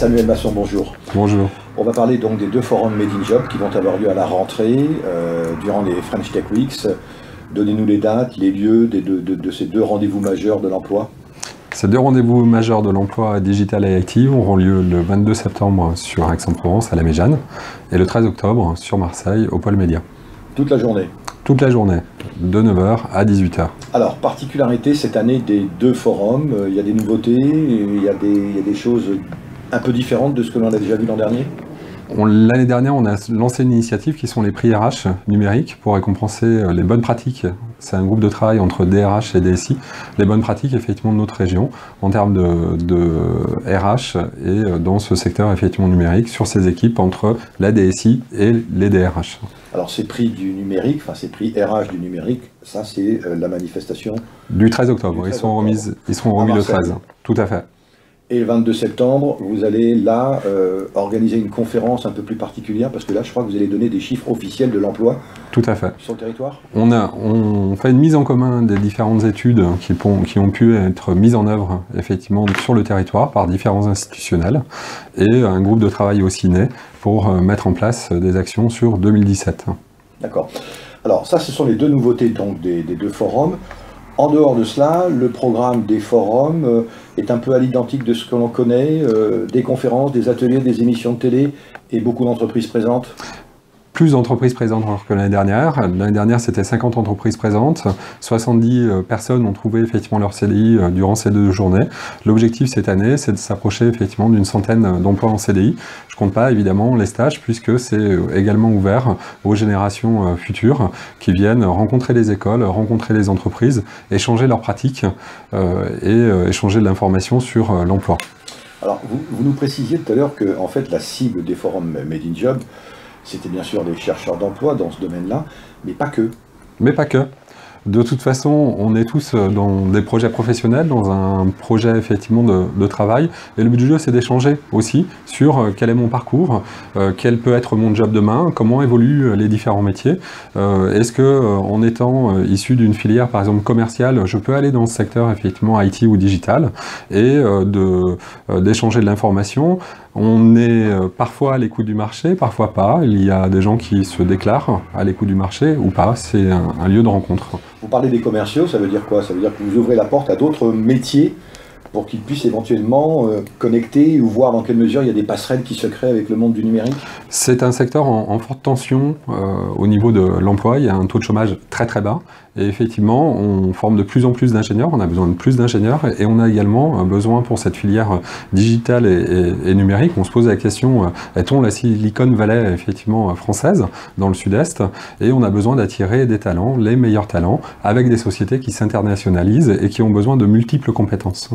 Samuel Masson, bonjour. Bonjour. On va parler donc des deux forums Made in Job qui vont avoir lieu à la rentrée durant les French Tech Weeks. Donnez-nous les dates, les lieux de ces deux rendez-vous majeurs de l'emploi. Ces deux rendez-vous majeurs de l'emploi digital et IT auront lieu le 22 septembre sur Aix-en-Provence à la Méjane et le 13 octobre sur Marseille au Pôle Média. Toute la journée? Toute la journée, de 9h à 18h. Alors, particularité cette année des deux forums, il y a des nouveautés, il y a des choses un peu différentes de ce que l'on a déjà vu l'an dernier? L'année dernière, on a lancé une initiative qui sont les prix RH numériques pour récompenser les bonnes pratiques. C'est un groupe de travail entre DRH et DSI, les bonnes pratiques effectivement de notre région en termes de RH et dans ce secteur effectivement numérique sur ces équipes entre la DSI et les DRH. Alors ces prix du numérique, enfin ces prix RH du numérique, ça c'est la manifestation du 13 octobre. Ils seront remis le 13, tout à fait. Et le 22 septembre, vous allez là organiser une conférence un peu plus particulière, parce que là, je crois que vous allez donner des chiffres officiels de l'emploi. Tout à fait. Sur le territoire. On fait une mise en commun des différentes études qui ont pu être mises en œuvre effectivement sur le territoire par différents institutionnels et un groupe de travail aussi né pour mettre en place des actions sur 2017. D'accord. Alors ça, ce sont les deux nouveautés donc, des deux forums. En dehors de cela, le programme des forums est un peu à l'identique de ce que l'on connaît, des conférences, des ateliers, des émissions de télé et beaucoup d'entreprises présentes. Plus d'entreprises présentes que l'année dernière. L'année dernière, c'était 50 entreprises présentes. 70 personnes ont trouvé effectivement leur CDI durant ces deux journées. L'objectif cette année, c'est de s'approcher effectivement d'une centaine d'emplois en CDI. Je compte pas évidemment les stages puisque c'est également ouvert aux générations futures qui viennent rencontrer les écoles, rencontrer les entreprises, échanger leurs pratiques et échanger de l'information sur l'emploi. Alors, vous nous précisiez tout à l'heure que en fait, la cible des forums Made in Job, c'était bien sûr des chercheurs d'emploi dans ce domaine-là, mais pas que. Mais pas que. De toute façon, on est tous dans des projets professionnels, dans un projet effectivement de travail. Et le but du jeu, c'est d'échanger aussi sur quel est mon parcours, quel peut être mon job demain, comment évoluent les différents métiers. Est-ce que en étant issu d'une filière, par exemple commerciale, je peux aller dans ce secteur effectivement IT ou digital et d'échanger de l'information. On est parfois à l'écoute du marché, parfois pas. Il y a des gens qui se déclarent à l'écoute du marché ou pas. C'est un lieu de rencontre. Vous parlez des commerciaux, ça veut dire quoi? Ça veut dire que vous ouvrez la porte à d'autres métiers pour qu'ils puissent éventuellement connecter ou voir dans quelle mesure il y a des passerelles qui se créent avec le monde du numérique? C'est un secteur en forte tension au niveau de l'emploi. Il y a un taux de chômage très très bas. Et effectivement, on forme de plus en plus d'ingénieurs, on a besoin de plus d'ingénieurs et on a également besoin pour cette filière digitale et numérique. On se pose la question, est-on la Silicon Valley effectivement française dans le sud-est? Et on a besoin d'attirer des talents, les meilleurs talents, avec des sociétés qui s'internationalisent et qui ont besoin de multiples compétences.